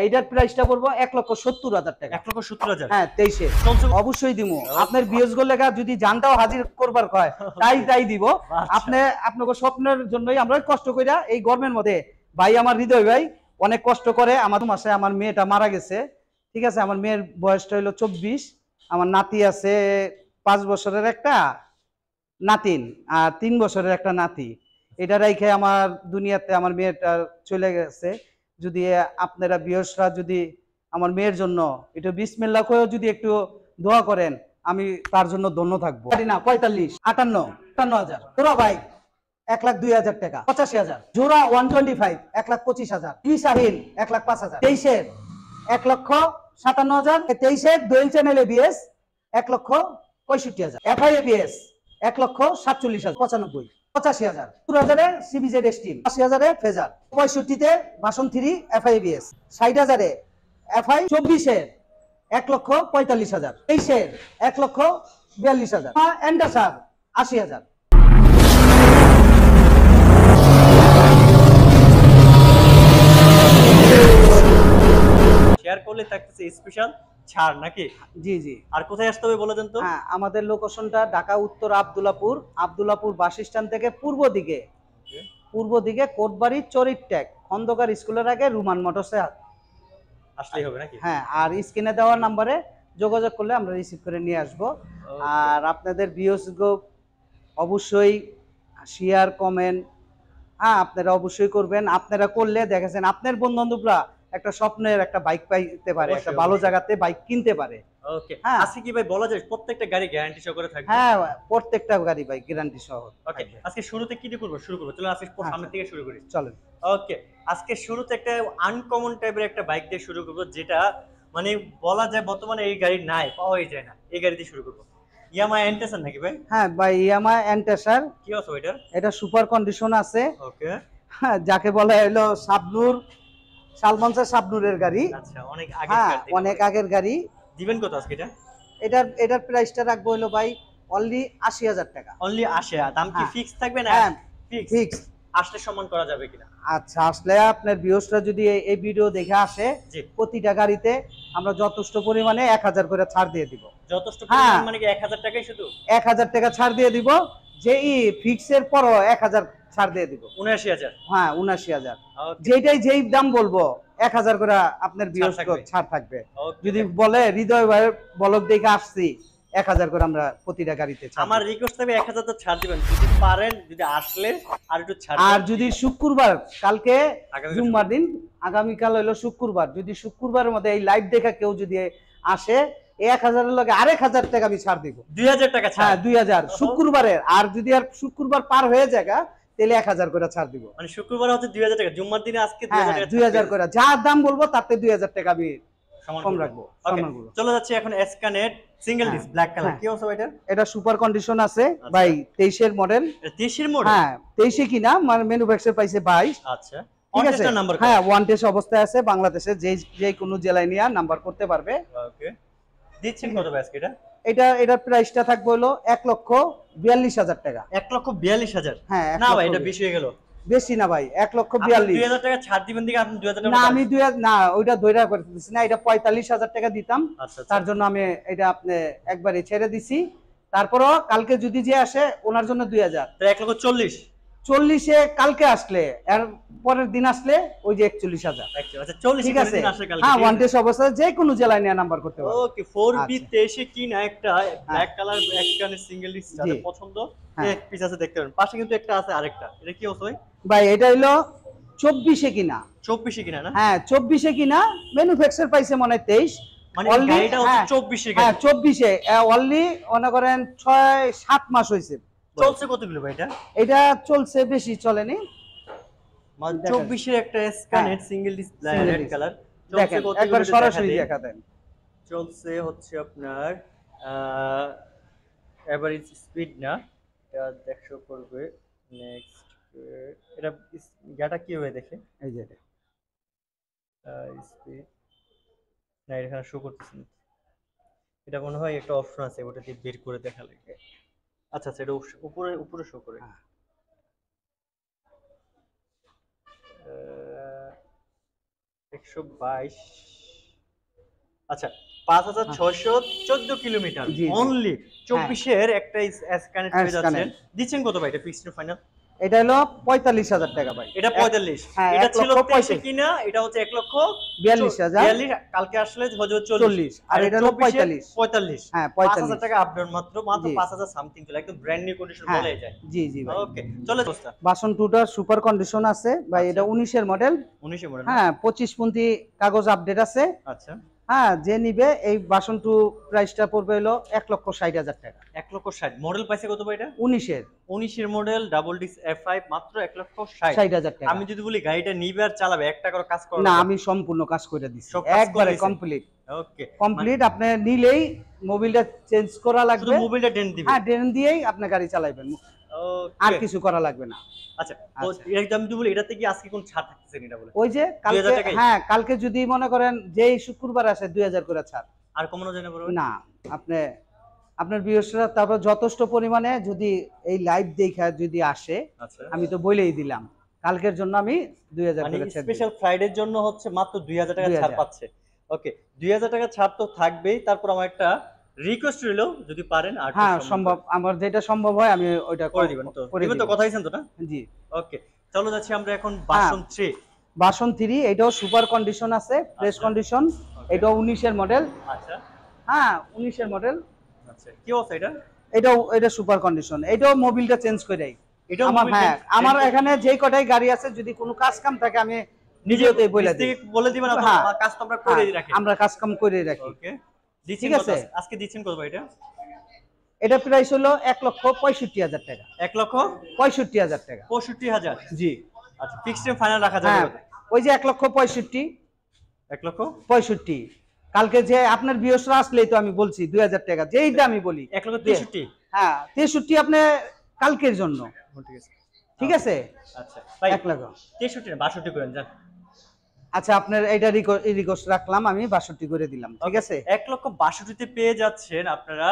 এইটার প্রাইসটা পড়বো 1,70,000 টাকা। 1,70,000? হ্যাঁ 23-এ অবশ্যই দিব। আপনার বিএস গোল লেখা যদি জানটাও হাজির করবার কয় তাই দিব। আপনি আপনাকে স্বপ্নের জন্যই আমরা কষ্ট কইরা এই গরমের মধ্যে ভাই আমার হৃদয় ভাই অনেক কষ্ট করে। আমার মাসে আমার মেয়েটা মারা গেছে, ঠিক আছে। আমার মেয়ের বয়সটা হলো 24, আমার নাতি আছে 5 বছরের একটা নাতিন আর 3 বছরের একটা নাতি। এটা রাইখে আমার দুনিয়াতে আমার মেয়েটা চলে গেছে। যদি আপনারা বিয়সরা যদি আমার মেয়ের জন্য একটু বিসমিল্লাহ করেও যদি একটু দোয়া করেন আমি তার জন্য ধন্য থাকবো। না 45, 58,000 তোরা ভাই 1,02,000 টাকা। 85,000 জোড়া 125, 1,25,000। শাহিন 1,05,000। 23-এর 1,57,000। 23-এর dual channel ABS 1,65,000। FI ABS 1,47,000। 95, 85,000। 70,000-এ সিবিজেড স্টিল, 80,000-এ ফেজার, 65-তে ভাষণ 3 এফআইবিএস, 60,000-এ এফআই, 24-এর 1,45,000, 23-এর 1,42,000। এন্ডাসার 80,000। শেয়ার করলে থাকতেছে স্পেশাল ছাড় নাকি? জি জি। আর কোথায় আসতে হবে বলে দেন তো? হ্যাঁ, আমাদের লোকেশনটা ঢাকা উত্তর আব্দুল্লাপুর বাস স্ট্যান্ড থেকে পূর্ব দিকে কোটবাড়ি চরিট্যাগ খন্দকার স্কুলের আগে রুমান মোটরসে আসলেই হবে নাকি? হ্যাঁ, আর স্ক্রিনে দেওয়া নাম্বারে যোগাযোগ করলে আমরা রিসিভ করে নিয়ে আসব। আর আপনাদের ভিউজ অবশ্যই শেয়ার কমেন্ট আপনারা অবশ্যই করবেন। আপনারা করলে দেখেছেন আপনার বন্ধু বান্ধবরা একটা স্বপ্নের একটা বাইক পাইতে পারে, একটা ভালো জায়গাতে বাইক কিনতে পারে। ওকে, আজকে কি ভাই বলা যায় প্রত্যেকটা গাড়ি গ্যারান্টি সহকারে থাকবে? হ্যাঁ, প্রত্যেকটা গাড়ি বাইক গ্যারান্টি সহ। ওকে, আজকে শুরুতে কি দিয়ে শুরু করব? চলুন আজকে সামনে থেকে শুরু করি। চলেন। ওকে, আজকে শুরুতে একটা আনকমন টাইপের একটা বাইক দিয়ে শুরু করব, যেটা মানে বলা যায় বর্তমানে এই গাড়ি নাই, পাওয়াই যায় না। এই গাড়ি দিয়ে শুরু করব। ইয়ামাহা এন্টেসার নাকি ভাই? হ্যাঁ ভাই, ইয়ামাহা এন্টেসার। কি আছে এটা? এটা সুপার কন্ডিশন আছে। ওকে, যাকে বলে হলো শাবনূর, সালমান শাবনূরের গাড়ি। আচ্ছা, অনেক আগের গাড়ি। অনেক আগের গাড়ি। দিবেন কত আজকে এটা? এটার প্রাইসটা রাখবো হলো ভাই অনলি 80,000 টাকা। অনলি 80? দাম কি ফিক্স থাকবে না? হ্যাঁ, ফিক্স। আসলে সম্মান করা যাবে কিনা? আচ্ছা, আসলে আপনার ভিউয়ার্সরা যদি এই ভিডিও দেখে আসে, প্রতিটা গাড়িতে আমরা যথেষ্ট পরিমাণে 1,000 করে ছাড় দিয়ে দিব। যথেষ্ট পরিমাণ মানে কি 1,000 টাকাই শুধু? 1,000 টাকা ছাড় দিয়ে দিব। যেই ফিক্সের পরও 1,000 ছাড় দিয়ে দিব। 79,000? হ্যাঁ 79,000। যেই দাম বলবো 1,000 করে আপনার ভিউয়ার্স ছাড় থাকবে। যদি বলে হৃদয় ভাইয়ের ব্লগ দেখে আসছি, 1,000 করে আমরা প্রতিটা গাড়িতে ছাড়। আমার রিকোয়েস্ট থাকবে 1,000 তো ছাড় দিবেন যদি পারেন, যদি আসলে আর একটু ছাড়। আর যদি শুক্রবার, কালকে জুম্মার দিন, আগামীকাল হলো শুক্রবার, যদি শুক্রবারের মধ্যে এই লাইভ দেখা কেউ যদি আসে, 1,000-এর লগে আরেক 1,000 টাকা আমি ছাড় দিব। 2,000 টাকা ছাড়? হ্যাঁ 2,000 শুক্রবারের। আর যদি আর শুক্রবার পার হয়ে যায় তাহলে 1,000 করে ছাড় দিব। মানে শুক্রবার হচ্ছে 2,000 টাকা, জুম্মার দিনে আজকে 2,000 টাকা। 2,000 করে যা দাম বলবো তাতে 2,000 টাকা আমি কম রাখবো। চলে যাচ্ছে এখন এসকানেট সিঙ্গেল ডিস্ক ব্ল্যাক কালার। কি অবস্থা এটা? এটা সুপার কন্ডিশন আছে ভাই, 23-এর মডেল। 23-এর মডেল? হ্যাঁ 23-এ কিনা, মানে ম্যানুফ্যাকচার পাইছে 22। আচ্ছা, ঠিক আছে। হ্যাঁ, ওয়ান টেস্ট অবস্থায় আছে। বাংলাদেশে যে কোনো জেলায় নিয়ে নাম্বার করতে পারবে। ওকে, দিচ্ছেন কত ভাই আজকে এটা? এটার প্রাইসটা থাকবে হলো 1,42,000 টাকা। 1,42,000? হ্যাঁ না ভাই, এটা বেশি হয়ে গেল। বেশি না ভাই, 1,42,000। 2,000 টাকা ছাড় দিবেন দিকে আপনি 2,000 টাকা? না আমি 2,000 না, ওইটা ধইরা করতেছি না। এটা 45,000 টাকা দিতাম। তার জন্য আমি এটা আপনি একবারে ছেড়ে দিছি। তারপরও কালকে যদি যে আসে ওনার জন্য 2,000। তো 1,40,000? 40-এ কালকে আসলে, এর পরের দিন আসলে ওই যে 41,000। আচ্ছা 40 ঠিক আছে। দিন আসে কালকে। হ্যাঁ, ওয়ান টেস্ট অবস্থায় যে কোনো জেলায় নিয়ে নাম্বার করতে পারবে। ওকে, 4B23 কিনা একটা ব্ল্যাক কালার একখানে সিঙ্গেল ডিস্ক, যাদের পছন্দ এক পিস আছে দেখতে পারেন। পাশে কিন্তু একটা আছে আরেকটা। এটা কি অবস্থা ভাই? এটা হলো 24-এ কিনা। 24-এ কিনা না? হ্যাঁ 24-এ কিনা, ম্যানুফ্যাকচার পাইছে মনে হয় 23। মানে গাড়িটা হচ্ছে 24-এর গাড়ি। হ্যাঁ 24-এ অনলি মনে করেন 6-7 মাস হইছে। চলছে কত কিলো ভাই এটা? এটা চলছে, বেশি চলেনি। মানে 24-এর একটা স্ক্যানেট সিঙ্গেল ডিস্ক রেড কালার চলছে কত? একবার সরাসরি দেখা দেন। চলছে হচ্ছে আপনার এভারেজ স্পিড না, এটা 100 করবে। নেক্সট, এটা গাটা কি হবে দেখে, এই যে স্পিড না, এখানে শো করতেছে না। এটা মনে হয় একটা অপশন আছে, ওটা দিয়ে বের করে দেখা লাগে। আচ্ছা আচ্ছা, এটা উপরে শো করে। 122, আচ্ছা 5614 কিলোমিটার জি, জি। অনলি 24 এর একটা এস কানেক্ট হয়ে যাচ্ছে। কানেক্ট দিচ্ছেন কত ভাই এটা ফিক্সড ফাইনাল? এটা হলো ৪৫,০০০ টাকা ভাই। এটা 45, হ্যাঁ, এটা ১ ছিল লক্ষ 23 এ ৪৫ কিনা, এটা হচ্ছে ১ লক্ষ ৪২,০০০ 42, কালকে আসলে হচ্ছে 40, ৪০ আর এটা হলো 24 ৪৫। 45, হ্যাঁ, ৫,০০০ ৪৫। টাকা আপ ডাউন, মাত্র জি। ৫,০০০ সামথিং চলে, একদম ব্র্যান্ড নিউ কন্ডিশন হ্যাঁ, বলাই যায়। জি, জি ভাই। ওকে, চলে দোস্ত। বাসন 2 টার সুপার কন্ডিশন আছে ভাই, আচ্ছা। এটা 19 এর মডেল। 19 এর মডেল না? হ্যাঁ, 25 পন্থী কাগজ আপডেট আছে। আচ্ছা, হ্যাঁ, যে নিবে এই বাসন 2 প্রাইসটা পড়বে হলো ১,৬০,০০০ টাকা। ১ লক্ষ ৬০ মডেল পাইছে কত ভাই এটা? 19 এর 19 এর মডেল ডাবল ডিস্ক F5 মাত্র ১ লক্ষ ৬০। ৬০,০০০ টাকা। আমি যদি বলি গাড়িটা নিবে আর চালাবে, ১ টাকার কাজ করে না, আমি সম্পূর্ণ কাজ করে দিছি, সব কাজ করে একবারে দিছেন? কমপ্লিট। ওকে, কমপ্লিট। আপনি নিলেই মোবিলটা চেঞ্জ করা শুধু লাগবে। মোবিলটা ডেন্ট দিবে। হ্যাঁ, ড্রেন দিয়েই আপনি গাড়ি চালাবেন, আর ওকে, কিছু করা লাগবে না। আচ্ছা তো আচ্ছা। এটা আমি যদি বলি এটাতে কি আজকে কোন ছাড় থাকতেছে এটা বলে? ওই যে ২,০০০ কালকে, টাকাই? হ্যাঁ কালকে যদি মনে করেন যেই শুক্রবার আসে ২,০০০ করে ছাড়। আর কমানো যায় না বড় ভাই? না, আপনি আপনার বৃহস্পতিবার তারপর যথেষ্ট পরিমাণে যদি এই লাইভ দেখা যদি আসে, আচ্ছা, আমি তো বলেই দিলাম কালকের জন্য আমি ২,০০০ মানে করে ছেড়ে দিই। স্পেশাল ফ্রাইডের জন্য হচ্ছে মাত্র ২,০০০ টাকা ছাড় ২,০০০। পাচ্ছে। ওকে, ২,০০০ টাকা ছাড় তো থাকবেই। তারপর আমার একটা রিকোয়েস্ট রইল, যদি পারেন আর একটু হ্যাঁ, সম্মান সম্ভব, আমার যেটা সম্ভব হয় আমি ওইটা করে দিবেন তো? করে দিবেন তো, দিব। কথা হইছেন তো না? জি। ওকে, চলো যাচ্ছি আমরা এখন বাসন 3। বাসন 3 এটাও সুপার কন্ডিশন আছে, ফ্রেশ আচ্ছা। কন্ডিশন। এটাও 19 এর মডেল। আচ্ছা, হ্যাঁ, 19 এর মডেল। আচ্ছা কি অবস্থা এটা? এটা সুপার কন্ডিশন। এটাও মোবিলটা চেঞ্জ করে দেই। এটাও আমার, মোবিল হ্যাঁ, চেঞ্জ আমার এখানে যেই কটাই গাড়ি আছে যদি কোনো কাজ কাম থাকে আমি নিজেতেই বলে দিই। বলে দিবেন, হ্যাঁ, আপনার কাজ তো আমরা করে রাখি। আমরা কাজ কাম করে রাখি। ওকে, দিচ্ছেন ঠিক কত আছে। আজকে দিচ্ছেন কত ভাই এটা? এটা প্রাইস হলো ১,৬৫,০০০ টাকা। ১ লক্ষ ৬৫,০০০ টাকা। ৬৫,০০০। জি। আচ্ছা, ফিক্সড ফাইনাল রাখা যাবে হ্যাঁ, কত? ওই যে ১,৬৫,০০০, ১ লক্ষ ৬৫। কালকে যে আপনার বৃহস্পতিবার আসলেই তো আমি বলছি ২,০০০ টাকা যেইটা আমি বলি। ১ লক্ষ ৬৩। হ্যাঁ, ৬৩ আপনি কালকের জন্য। ঠিক আছে, ঠিক আছে। আচ্ছা ভাই ১ লাখ। ৬৩ না ৬২ করেন যান। আচ্ছা, আপনার এইটা রিকোয়েস্ট রাখলাম, আমি ৬২ করে দিলাম। ঠিক আছে। ১ লক্ষ ৬২ তে পেয়ে যাচ্ছেন আপনারা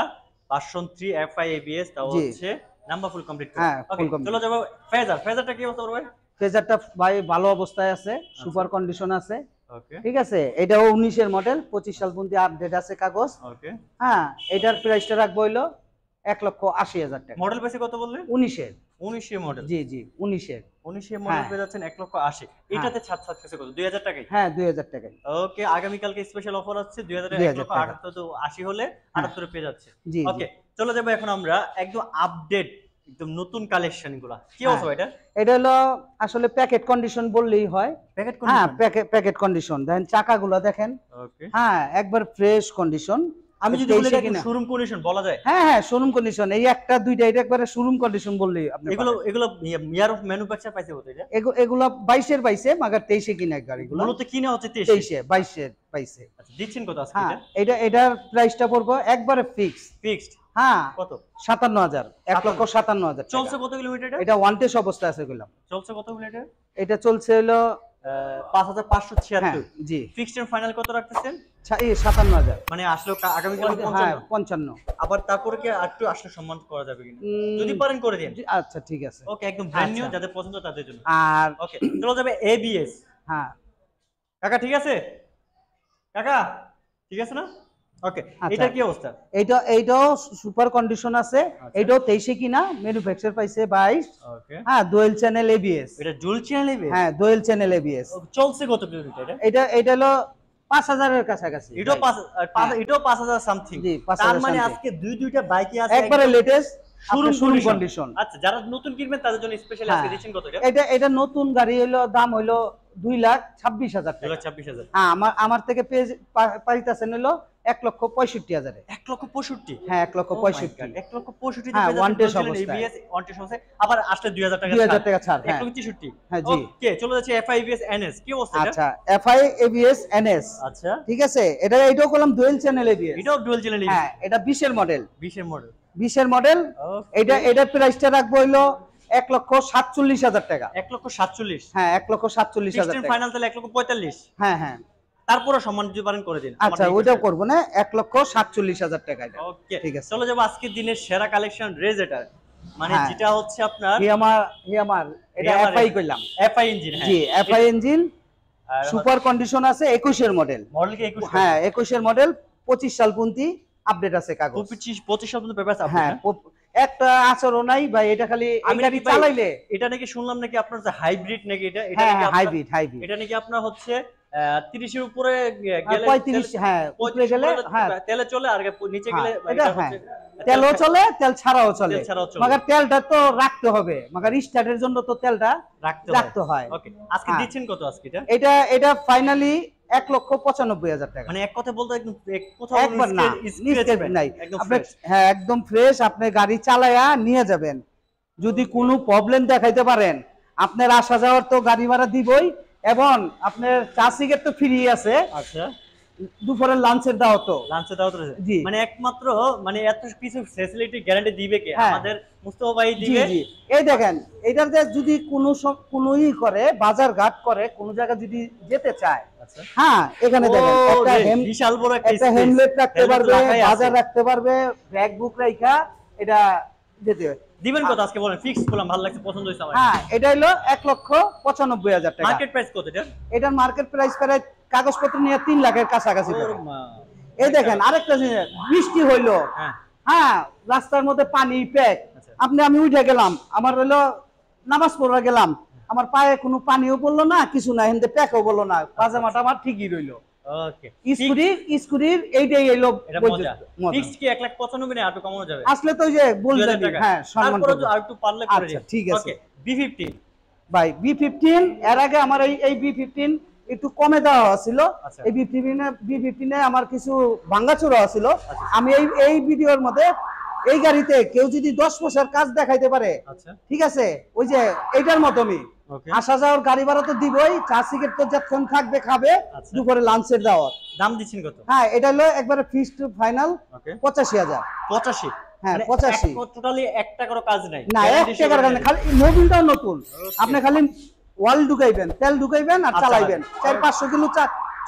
ভার্সন 3 FI ABS, তাও জি। হচ্ছে নাম্বার ফুল কমপ্লিট করে। হ্যাঁ, ওকে, ফুল কমপ্লিট। চলো যাবো ফেজার। ফেজারটা কি অবস্থা ভাই? ফ্রেজারটা ভাই ভালো অবস্থায় আছে, সুপার কন্ডিশন আছে। ওকে, ঠিক আছে। এটাও 19 এর মডেল, 25 সাল পর্যন্ত আপডেট আছে কাগজ। ওকে, হ্যাঁ, এটার প্রাইসটা রাখবো হইলো ১,৮০,০০০ টাকা। মডেল পাইছে কত বললেন? 19 এর। 19 এর মডেল। জি, জি, 19 এর। 19 এর মডেল হ্যাঁ। পেয়ে যাচ্ছেন ১ লক্ষ ৮০। এটাতে ছাড় থাকতেছে কত? ২,০০০ টাকায়? হ্যাঁ, ২,০০০ টাকায়। ওকে, আগামী কালকে স্পেশাল অফার আছে ২,০০০ 1 ২,০০০ লক্ষ টাকা। ৭৮, তো ৮০ হলে ৭৮ পেয়ে যাচ্ছে। জি, ওকে, চলে যাবো এখন আমরা একদম আপডেট, একদম নতুন কালেকশন গুলা। কি হ্যাঁ। অবস্থা এটা? এটা হলো আসলে প্যাকেট কন্ডিশন বললেই হয়। প্যাকেট হ্যাঁ, কন্ডিশন। Packet condition. দেখেন চাকাগুলো দেখেন। ওকে, হ্যাঁ, একবার ফ্রেশ কন্ডিশন। আমি যদি বলি এটা শোরুম কন্ডিশন বলা যায়? হ্যাঁ, হ্যাঁ, শোরুম কন্ডিশন। এই একটা দুইটা এটা একবারে শোরুম কন্ডিশন বললেই আপনি এগুলো পাবেন। এগুলো ইয়ার অফ ম্যানুফ্যাকচার পাইছে কত এটা? এগুলো 22 এর পাইছে, মাগার 23 এ কিনা গাড়িগুলো। মূলত কিনা হচ্ছে 23 23 এ 22 এর পাইছে। আচ্ছা, দিচ্ছেন কত আজকে হ্যাঁ, এটা? এটার প্রাইসটা পড়বো একবারে ফিক্স। ফিক্সড হ্যাঁ, কত? ৫৭,০০০, ১,৫৭,০০০ চলছে কত কিলোমিটার এটা? এটা ওয়ান টেস্ট অবস্থায় আছে গেলাম। চলছে কত কিলোমিটার? এটা চলছে হলো ৫৫৭৬। হ্যাঁ, জি, ফিক্সড এন্ড ফাইনাল কত রাখতেছেন? ৫৭,০০০। মানে আসলে আগামী কাল হ্যাঁ, ৫৫। ৫৫। আবার তারপরে কি একটু আসলে সম্মান করা যাবে কিনা? যদি পারেন করে দিন। আচ্ছা, ঠিক আছে। ওকে, একদম ব্র্যান্ড নিউ, আচ্ছা। যাদের পছন্দ তাদের জন্য। আর ওকে, চলে যাবে ABS। হ্যাঁ, কাকা ঠিক আছে? কাকা ঠিক আছে না? ওকে, আচ্ছা। এটা কি অবস্থা? এইটাও সুপার কন্ডিশন আছে। আচ্ছা। এটাও 23 এ কিনা, ম্যানুফ্যাকচার পাইছে 22। ওকে, হ্যাঁ, ডুয়াল চ্যানেল এবিএস। এটা ডুয়াল চ্যানেল ABS? হ্যাঁ, ডুয়াল চ্যানেল এবিএস। চলছে কত কিলোমিটার এটা? এটা হলো ৫,০০০ এর কাছাকাছি। এটাও ৫ এটাও ৫,০০০ সামথিং। জি, ৫,০০০ তার মানে something। আজকে দুইটা বাইকই আছে একবারে latest showroom showroom condition. Condition. আচ্ছা, যারা নতুন কিনবেন তাদের জন্য স্পেশালি আজকে দিচ্ছেন কত এটা? এটা নতুন গাড়ি হলো, দাম হলো ২,২৬,০০০ টাকা। ২,২৬,০০০। হ্যাঁ, আমার থেকে পাইতাছেন হলো ১,৬৫,০০০ ১ লক্ষ ৬৫। হ্যাঁ, ১,৬৫,০০০। ১ লক্ষ ৬৫ হ্যাঁ, পেয়ে ওয়ান যাচ্ছেন টেস্ট বলছিলেন অবস্থায়। ABS ওয়ান টেস্ট অবস্থায়। আবার আসলে ২,০০০ টাকা ২,০০০ টাকা ছাড়। ১ হ্যাঁ, লক্ষ ৬৩। হ্যাঁ, জি। ওকে, চলে যাচ্ছে FI ABS NS। কি অবস্থা এটা? আচ্ছা, এফআই এবিএস এনএস। আচ্ছা, ঠিক আছে। এটাও করলাম ডুয়াল চ্যানেল এবিএস। এটাও ডুয়াল চ্যানেল হ্যাঁ, এটা 20 এর মডেল। 20 এর মডেল। 20 এর মডেল। এটার প্রাইসটা রাখবো হইলো ১,৪৭,০০০ টাকা। ১ লক্ষ ৪৭। হ্যাঁ, ১,৪৭,০০০ ফিক্সড টাকা। ফাইনাল তাহলে ১ লক্ষ ৪৫। হ্যাঁ, হ্যাঁ। তারপরে সম্মান যদি পারেন করে দিন। আচ্ছা, ওইটাও করবো না, ১,৪৭,০০০ টাকা এটা। ওকে, ঠিক আছে। চলে যাবো আজকের দিনের সেরা কালেকশন রেজেটার, মানে হ্যাঁ। যেটা হচ্ছে আপনার হিয়ামার এটা হিয়ামার এফআই কইলাম। FI engine. জি, এফআই ইঞ্জিন। সুপার কন্ডিশন আছে 21 এর মডেল। মডেল কি 21? হ্যাঁ 21 এর মডেল, 25 সাল পর্যন্ত আপডেট আছে কাগজ। 25 সাল পর্যন্ত পেপারস আপডেট। হ্যাঁ একটা আচরণ নাই ভাই, এটা খালি আমি গাড়ি চালাইলে। এটা নাকি শুনলাম নাকি আপনার যে হাইব্রিড নাকি এটা হ্যাঁ হাইব্রিড হাইব্রিড। এটা নাকি আপনার হচ্ছে 30 এর উপরে গেলে 35 হ্যাঁ উপরে গেলে হ্যাঁ তেলে চলে, আর নিচে গেলে এটা হ্যাঁ তেলও চলে তেল ছাড়াও চলে, মगर তেলটা তো রাখতে হবে, মगर স্টার্টের জন্য তো তেলটা রাখতে হয়। ওকে আজকে দিচ্ছেন কত আজকে এটা ফাইনালি 1,95,000 টাকা। মানে এক কথা বলতে একদম কোথাও একবার না স্ক্র্যাচ নাই আপনি। হ্যাঁ একদম ফ্রেশ, আপনি গাড়ি চালায়া নিয়ে যাবেন। যদি কোনো প্রবলেম দেখাইতে পারেন, আপনার আসা যাওয়ার তো গাড়ি ভাড়া দিবই, এবং আপনার চা সিগারেট তো ফ্রি আছে। আচ্ছা দুপুরের লাঞ্চের দাওয়াত রয়েছে। জি মানে একমাত্র মানে এত কিছু ফ্যাসিলিটি গ্যারান্টি দিবে কে? আমাদের মুস্তাফা ভাই দিবে। জি এই দেখেন, এটাতে যদি কোনোই করে বাজার ঘাট করে কোন জায়গা যদি যেতে চায়, আচ্ছা হ্যাঁ এখানে দেখেন একটা বিশাল বড় একটা হেলমেট রাখতে পারবে, বাজার রাখতে পারবে, ব্যাগ বুক রাখা এটা যেতে দিবেন কত আজকে বলেন? ফিক্স করলাম, ভালো লাগছে, পছন্দ হইছে আমার। হ্যাঁ এটা হলো 1,95,000 টাকা। মার্কেট প্রাইস কত এটা? এটার মার্কেট প্রাইস প্রায় কাগজপত্র নিয়ে 3 লাখের কাছাকাছি। এই দেখেন আরেকটা জিনিস, বৃষ্টি হইলো, হ্যাঁ রাস্তার মধ্যে পানি প্যাক, আমি উঠে গেলাম, আমার হলো নামাজ পড়া গেলাম, আমার পায়ে কোনো পানিও পড়লো না, কিছু না, এখান থেকে প্যাকও বললো না, পাজামাটা আমার ঠিকই রইলো। ওকে স্কুটির এইটাই এলো মজা। ফিক্সড কি 1,95,000 না আর একটু কমানো যাবে? আসলে তো যে বললেন হ্যাঁ সম্মান তারপরে আর একটু পারলে করে দিন। ঠিক আছে। ওকে B15 ভাই B15 এর আগে আমার এই B15 একটু কমে দেওয়া ছিল। এই B15 আমার কিছু ভাঙাচোরা ছিল। আমি এই ভিডিওর মধ্যে এই গাড়িতে কেউ যদি 10 পয়সার কাজ দেখাইতে পারে, ঠিক আছে, ওই যে এইটার মতনই আসা যাওয়ার গাড়ি ভাড়া তো দিবই, চা সিগারেট তো যতক্ষণ থাকবে খাবে, দুপুরে লাঞ্চের দাওয়াত। দাম দিচ্ছেন কত? হ্যাঁ এটা হলো একবারে ফিক্সড ফাইনাল 85,000। 85? হ্যাঁ 85। টোটালি 1 টাকারও কাজ নাই, না 1 টাকার কাজ নাই, খালি মোবিলটাও নতুন। আপনি খালি ওয়াল ঢুকাইবেন, তেল ঢুকাইবেন আর চালাইবেন, 400-500 কিলো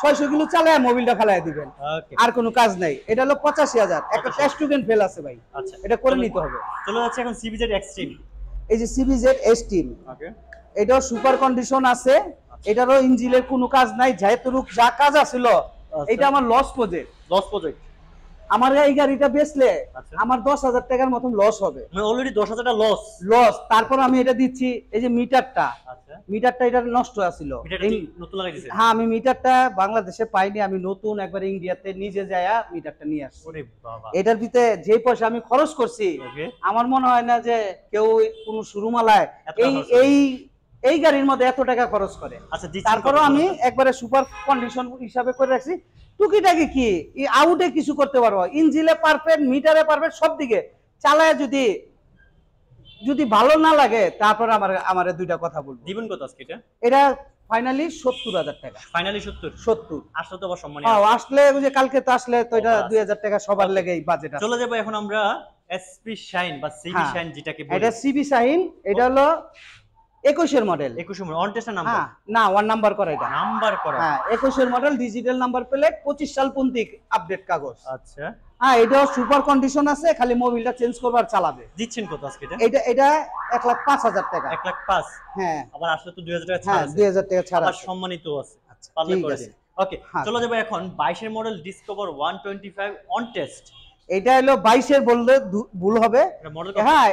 600 কিলো চালায় মোবিলটা খালায় দিবেন, আর কোনো কাজ নাই। এটা হলো 85,000। একটা টেস্ট টুকেন ফেল আছে ভাই, এটা করে নিতে হবে। চলে যাচ্ছে এখন CBZ এক্সট্রিম। এই যে CBZ এক্সট্রিম, এটাও সুপার কন্ডিশন আছে, এটারও ইঞ্জিনের কোনো কাজ নাই, যেহেতু যা কাজ আছিল এটা আমার লস প্রজেক্ট। আমার এই গাড়িটা বেচলে আমার 10,000 টাকার মতন লস হবে। মানে অলরেডি 10,000 টাকা লস। তারপর আমি এটা দিচ্ছি, এই যে মিটারটা এটা নষ্ট আছিল, নতুন লাগাই দিয়েছেন? হ্যাঁ আমি মিটারটা বাংলাদেশে পাইনি, আমি নতুন একবার ইন্ডিয়াতে নিজে যায়া মিটারটা নিয়ে আসছি। ওরে বাবা, এটার ভিতরে যে পয়সা আমি খরচ করছি, আমার মনে হয় না যে কেউ কোনো শুরুমালায় এই গাড়ির মধ্যে এত টাকা খরচ করে। তারপরও আমি একবারে সুপার কন্ডিশন হিসাবে করে রাখছি। টুকিটাকি কি আউটে কিছু করতে পারবো, ইঞ্জিনে পারফেক্ট, মিটারে পারফেক্ট, সব দিকে চালায় যদি ভালো না লাগে, তারপর আমার দুইটা কথা বলবো। দিবেন কত আজকে এটা ফাইনালি 70,000 টাকা। ফাইনালি 70 আসলে তো সম্মানী। আসলে ওই যে কালকে তো আসলে তো এটা 2,000 টাকা সবার লেগেই বাজেট আছে। চলে যাবো এখন আমরা SP শাইন বা CB শাইন যেটাকে বলি। এটা CB শাইন, এটা হলো 21 এর মডেল। 21 এর মডেল, অন টেস্ট নাম্বার না, ওয়ান নাম্বার করা এটা। নাম্বার করা, হ্যাঁ 21 এর মডেল, ডিজিটাল নাম্বার প্লেট, 25 সাল পর্যন্ত আপডেট কাগজ। আচ্ছা হ্যাঁ এটাও সুপার কন্ডিশন আছে, খালি মোবিলটা চেঞ্জ করবার চালাবে। দিচ্ছেন কত আজকে এটা 1,05,000 টাকা। 1,05,000? হ্যাঁ আবার আসলে তো 2,000 টাকা ছাড় আছে। 2,000 টাকা ছাড় আছে, সম্মানিত আছে। আচ্ছা পারলে ঠিক করে আছে। দিন। ওকে চলে যাবো এখন 22 এর মডেল ডিসকভার 125 অন টেস্ট। এটা হলো 22 এর বললে ভুল হবে। হ্যাঁ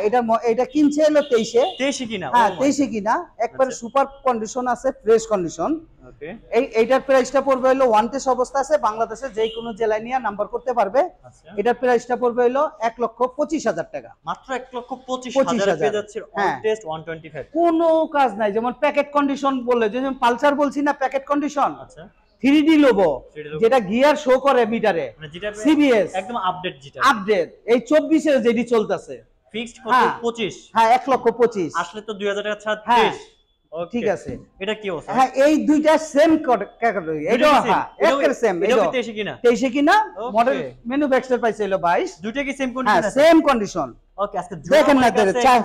এটা কিনছে হলো 23 কিনা। হ্যাঁ 23 কিনা, একবারে সুপার কন্ডিশন আছে, ফ্রেশ কন্ডিশন। ওকে এইটার প্রাইসটা পড়বে হলো ওয়ান টেস্ট অবস্থা আছে, বাংলাদেশে যে কোনো জেলায় নিয়ে নাম্বার করতে পারবে। এটার প্রাইসটা পড়বে হলো 1,25,000 টাকা। মাত্র 1,25,000 পেয়ে যাচ্ছে অন টেস্ট 125। কোনো কাজ নাই, যেমন প্যাকেট কন্ডিশন বললে, যেমন পালসার বলছি না প্যাকেট কন্ডিশন। আচ্ছা 3D লোগো, যেটা গিয়ার শো করে মিটারে, CBS একদম আপডেট, যেটা আপডেট এই 24 এর যেটি চলতেছে। ফিক্সড কত? 25। হ্যাঁ 1,25,000 আসলে তো 2,000 টাকা ছাড়। ওকে ঠিক আছে। এটা কি অবস্থা? হ্যাঁ এই দুইটা সেম ক্যাটাগরি, এটা হ্যাঁ একের সেম। এটা 23 কিনা, মডেল ম্যানুফ্যাকচার পাইছে হলো 22। দুইটা কি সেম কন্ডিশন আছে? Same condition. ওকে আজকে দেখেন না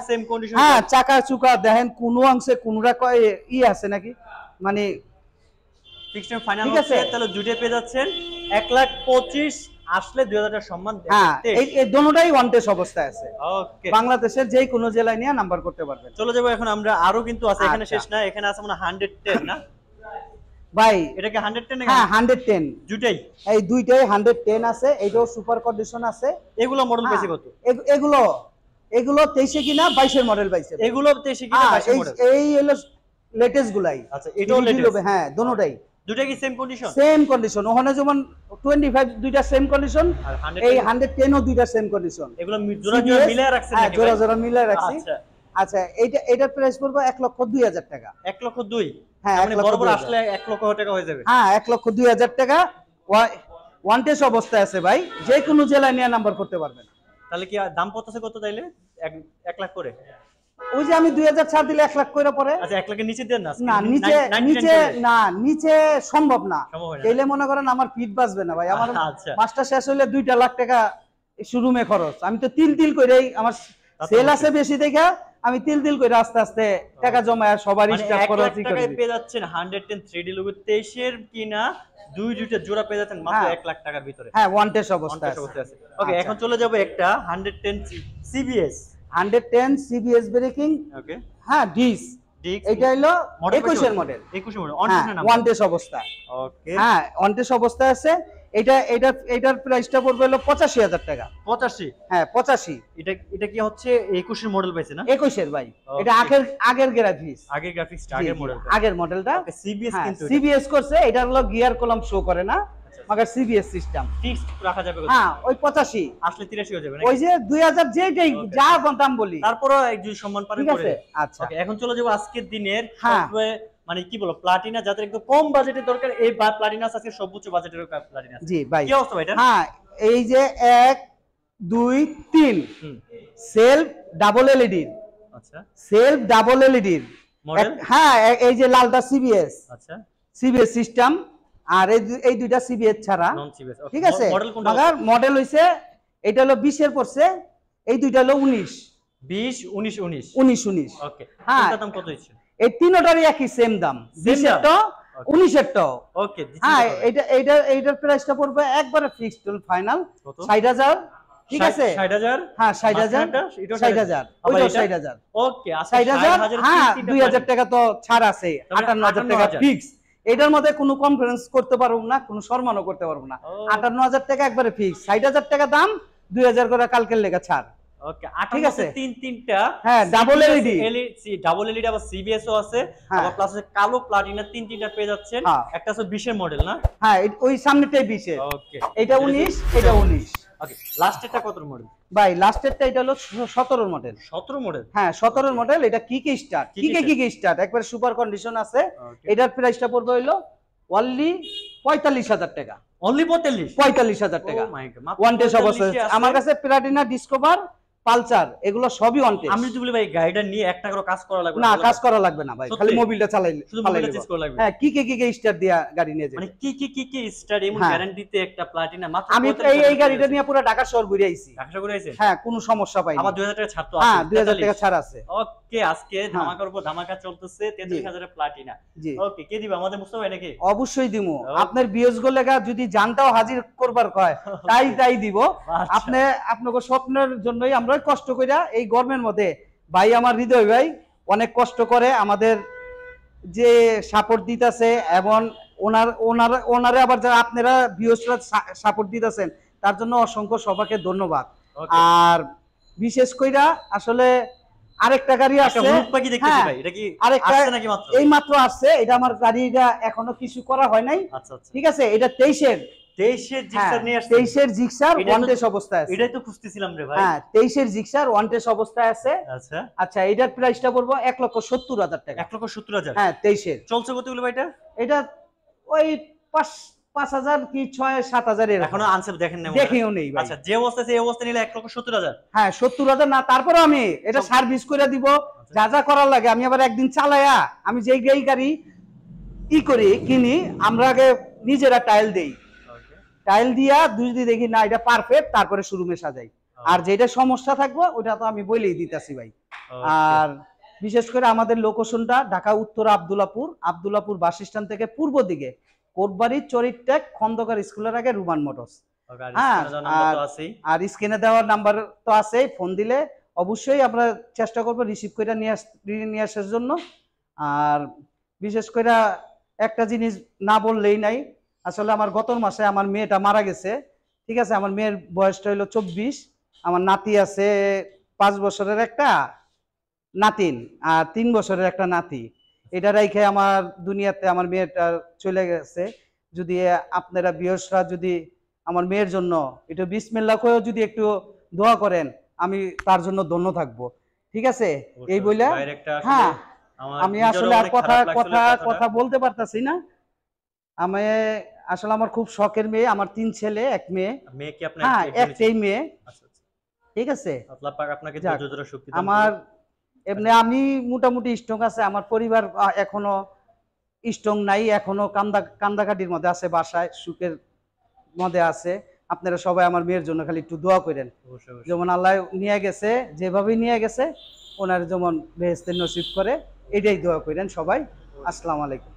সেম কন্ডিশন। হ্যাঁ চাকা চুকা দেখেন, কোন অংশে কোনরা কয় আছে নাকি, মানে ফিক্সড ফাইনাল হচ্ছে, তাহলে দুইটা পেয়ে যাচ্ছেন 1,25,000 আসলে 2,000 টাকা সম্মান দেন। হ্যাঁ এই দুটোটাই ওয়ান টেস্ট অবস্থায় আছে। ওকে বাংলাদেশের যে কোনো জেলায় নিয়ে নাম্বার করতে পারবেন। চলে যাব এখন আমরা, আরো কিন্তু আছে, এখানে শেষ না, এখানে আছে মানে 110 না ভাই এটা কি 110 হ্যাঁ 110 দুটাই? এই দুইটাই 110 আছে, এইটাও সুপার কন্ডিশন আছে। এগুলো মডেল পাইছে কত? এগুলো এগুলো 23 কিনা 22 এর মডেল পাইছে। এগুলো 23 কিনা 22 মডেল? এই হলো লেটেস্ট গুলাই। আচ্ছা এটাও লেটেস্ট? হ্যাঁ দুটোটাই। দুটো কি সেম কন্ডিশন? সেম কন্ডিশন, ওখানে যেমন 25 দুইটা সেম কন্ডিশন, আর এই 110 ও দুইটা সেম কন্ডিশন। এগুলো জোড়া জোড়া মিলায় রাখছেন নাকি? জোড়া জোড়া মিলায় রাখছি। আচ্ছা আচ্ছা এটার প্রাইস পড়বে 1,02,000 টাকা। 1,02,000? হ্যাঁ মানে বরাবর আসলে 1,00,000 টাকা হয়ে যাবে? হ্যাঁ 1,02,000 টাকা। ওয়ান টেস্ট অবস্থায় আছে ভাই, যে কোনো জেলায় নিয়ে নাম্বার করতে পারবেন। তাহলে কি দাম পড়তেছে কত তাইলে? 1 লাখ করে? ওই যে আমি 2,000 ছাড় দিলে 1 লাখ করে পড়ে। আচ্ছা 1 লাখের নিচে দেন না? না নিচে সম্ভব না। তাইলে মনে করেন আমার ফিট বাঁচবে না ভাই। আমার মাসটা শেষ হইলে 2 লাখ টাকা শোরুমে খরচ। আমি তো তিল কইরাই, আমার সেল আছে বেশি দেখা আমি তিল করে আস্তে আস্তে টাকা জমায় সবারই স্টাফ খরচ করি। টাকায় পেয়ে যাচ্ছেন 110 3D লোগো 23 এর কিনা দুইটা জোড়া পেয়ে যাচ্ছেন মাত্র 1 লাখ টাকার ভিতরে। হ্যাঁ ওয়ান টেস্ট অবস্থা আছে। ওকে এখন চলে যাব একটা 110 CBS 110 CBS ব্রেকিং। ওকে হ্যাঁ ডিস এটা হলো 21 এর মডেল। 21 মডেল ওয়ান টেস্ট অবস্থা। ওকে হ্যাঁ ওয়ান টেস্ট অবস্থায় আছে। এটার প্রাইসটা পড়বে হলো 85,000 টাকা। 85? হ্যাঁ 85। এটা কি হচ্ছে 21 এর মডেল পাইছে না? 21 এর ভাই। এটা আগের গ্রাফিক্স। আগের মডেল। আগের মডেলটা CBS কিন্তু CBS করছে। এটা হলো গিয়ার কলাম শো করে না, মাগার CBS সিস্টেম। ফিক্স রাখা যাবে কত? হ্যাঁ ওই 85। আসলে 83 হয়ে যাবে না? ওই যে 2000 যেটাই যা দাম বলি, তারপরও একজন সম্মান পাবেন ঠিক করে। আছে আচ্ছা ওকে এখন চলে যাব আজকের দিনের সবচেয়ে মানে কি বলো প্লাটিনা যাদের একদম কম বাজেটের দরকার, এই প্লাটিনা আজকে সর্বোচ্চ বাজেটের প্লাটিনা। জি ভাই কি অবস্থা এটা? হ্যাঁ এই যে 1 2 3 সেলফ ডাবল এলইডি। আচ্ছা সেলফ ডাবল এলইডি মডেল। হ্যাঁ এই যে লালটা CBS। আচ্ছা CBS সিস্টেম। আর এই দুইটা CBS ছাড়া নন CBS। ঠিক আছে মাগার মডেল হইছে এটা হলো 20 এর পড়ছে, এই দুইটা হলো 19 20 19 19 19 19। ওকে হ্যাঁ কোনটা দাম কত হইছে? এই তিনটারই একই সেম দাম, 20 এরটা 19 এরটা। ওকে হ্যাঁ এইটার প্রাইসটা পড়বে একবারে ফিক্সড ফাইনাল 60,000। ঠিক আছে 60,000? হ্যাঁ 60,000 60,000 ওইটা 60,000। ওকে আচ্ছা 60,000। হ্যাঁ 2,000 টাকা তো ছাড় আছে, 58,000 টাকা ফিক্স। এটার মধ্যে কোনো কনফারেন্স করতে পারবো না, কোনো সম্মানও করতে পারবো না। 58,000 টাকা একবারে ফিক্স, 60,000 টাকা দাম, 2,000 করে কালকের লেগে ছাড়। ওকে 58 তিনটা হ্যাঁ ডাবল এলইডি ডাবল এলইডি আবার CBS ও আছে, আবার প্লাস কালো প্লাটিনা তিনটা পেয়ে যাচ্ছেন। একটা আছে 20 এর মডেল না? হ্যাঁ ওই সামনেটাই 20 এর। ওকে এটা 19 এটা 19। ওকে লাস্টেরটা কত মডেল ভাই লাস্টেরটা এটা হলো 17 এর মডেল। 17 মডেল? হ্যাঁ 17 এর মডেল। এটা কিকে স্টার্ট, কিকে স্টার্ট একবার সুপার কন্ডিশন আছে। এটার প্রাইসটা পড়বে হলো অনলি 45,000 টাকা। অনলি 45,000 টাকা ওয়ান টেস্ট অবস্থা। আমার কাছে প্লাটিনা ডিসকভার পালসার এগুলো সবই ওয়ান টেস্ট। আমি যদি বলি ভাই গাড়িটা নিয়ে একটা করে কাজ করা লাগবে না? কাজ করা লাগবে না ভাই, খালি মোবিলটা চালাইলে শুধু মোবিলটা চেঞ্জ করা লাগবে। হ্যাঁ কিকে স্টার্ট দিয়া গাড়ি নিয়ে যাবে। মানে কি স্টার্ট এমন গ্যারান্টিতে একটা প্লাটিনা মাত্র। আমি এই গাড়িটা নিয়ে পুরো ঢাকা শহর ঘুরে আইছি। ঢাকা শহর ঘুরে আইছেন? হ্যাঁ কোনো সমস্যা পাইনি। আবার 2000 টাকা ছাড় তো আছে? হ্যাঁ 2000 টাকা ছাড় আছে। ওকে আজকে ধামাকার উপর ধামাকা চলতেছে 43,000 এর প্লাটিনা। জি ওকে কে দিবা? আমাদের মুস্তাফা ভাই নাকি? অবশ্যই দিমু। আপনার বিএস গো লেগা যদি জানটাও হাজির করবার কয় তাই দিব। আপনাকে স্বপ্নের জন্যই আমরা কষ্ট কইরা এই গরমের মধ্যে ভাই আমার হৃদয় ভাই অনেক কষ্ট করে আমাদের যে সাপোর্ট দিতেছে, এবং ওনারে আবার যারা আপনারা ভিউয়ার্সরা সাপোর্ট দিতেছেন তার জন্য অসংখ্য সবাইকে ধন্যবাদ। আর বিশেষ কইরা আসলে আরেকটা গাড়ি আছে এই মাত্র আসছে, এটা আমার গাড়িটা এখনো কিছু করা হয় নাই। ঠিক আছে এটা 23 এর জিক্সার ওয়ান টেস্ট অবস্থায় আছে। এটাই তো খুঁজতেছিলাম রে ভাই। হ্যাঁ 23 এর জিক্সার ওয়ান টেস্ট অবস্থায় আছে। আচ্ছা আচ্ছা এটার প্রাইসটা পড়বো 1,70,000 টাকা। 1,70,000? হ্যাঁ 23 এর। চলছে কতগুলো ভাই এটা ওই 5,000 কি 6-7,000 এর। এখনো আনসার দেখেন না? দেখিও নেই ভাই। আচ্ছা যে অবস্থা আছে এই অবস্থা নিলে 1,70,000? হ্যাঁ 70,000 না, তারপরে আমি এটা সার্ভিস করে দিব যা যা করার লাগে। আমি আবার একদিন চালায়া আমি যেই গাড়ি কিনি আমরা আগে নিজেরা টাইল দেই, টাইল দিয়া যদি দেখি না এটা পারফেক্ট তারপরে শোরুমে সাজাই। আর যেটা সমস্যা থাকবে ওটা তো আমি বলেই দিতেছি ভাই। আর বিশেষ করে আমাদের লোকেশনটা ঢাকা উত্তর আব্দুল্লাপুর বাস স্ট্যান্ড থেকে পূর্ব দিকে কোটবাড়ি চরিট্যাক খন্দকার স্কুলের আগে রুমান মোটরস। হ্যাঁ আর স্ক্রিনে দেওয়ার নাম্বার তো আছে, ফোন দিলে অবশ্যই আমরা চেষ্টা করবো রিসিভ করে নিয়ে আসার জন্য। আর বিশেষ করে একটা জিনিস না বললেই নাই, আসলে আমার গত মাসে আমার মেয়েটা মারা গেছে। ঠিক আছে, আমার মেয়ের বয়সটা হলো 24, আমার নাতি আছে 5 বছরের একটা নাতিন আর 3 বছরের একটা নাতি। এটা রাইখে আমার দুনিয়াতে আমার মেয়েটা চলে গেছে। যদি আপনারা বিয়সরা যদি আমার মেয়ের জন্য একটু বিসমিল্লাহ করেও যদি একটু দোয়া করেন, আমি তার জন্য ধন্য থাকবো। ঠিক আছে, এই বইলা ভাইয়ের একটা আসলে হ্যাঁ আমার আমি নিজেরও আসলে আর অনেক কথা খারাপ লাগছিল কথা কথাটা। কথা বলতে পারতাছি না। আমি আসলে আমার খুব শখের মেয়ে, আমার 3 ছেলে 1 মেয়ে। মেয়ে কি আপনার হ্যাঁ, একজনই ছিল? একটাই মেয়ে। আচ্ছা আচ্ছা। ঠিক আছে, আল্লাহ পাক আপনাকে যাক ধৈর্য ধরে শক্তি দান আমার করুক। এমনি আমি মোটামুটি স্ট্রং আছে, আমার পরিবার এখনো স্ট্রং নাই, এখনো কান্দাকাটির মধ্যে আছে, বাসায় সুখের মধ্যে আছে। আপনারা সবাই আমার মেয়ের জন্য খালি একটু দোয়া করেন, অবশ্যই অবশ্যই। যেমন আল্লাহ নিয়ে গেছে যেভাবে নিয়ে গেছে ওনার যেমন বেহেশতের নসিব করে, এটাই দোয়া করেন সবাই। আসসালামু আলাইকুম।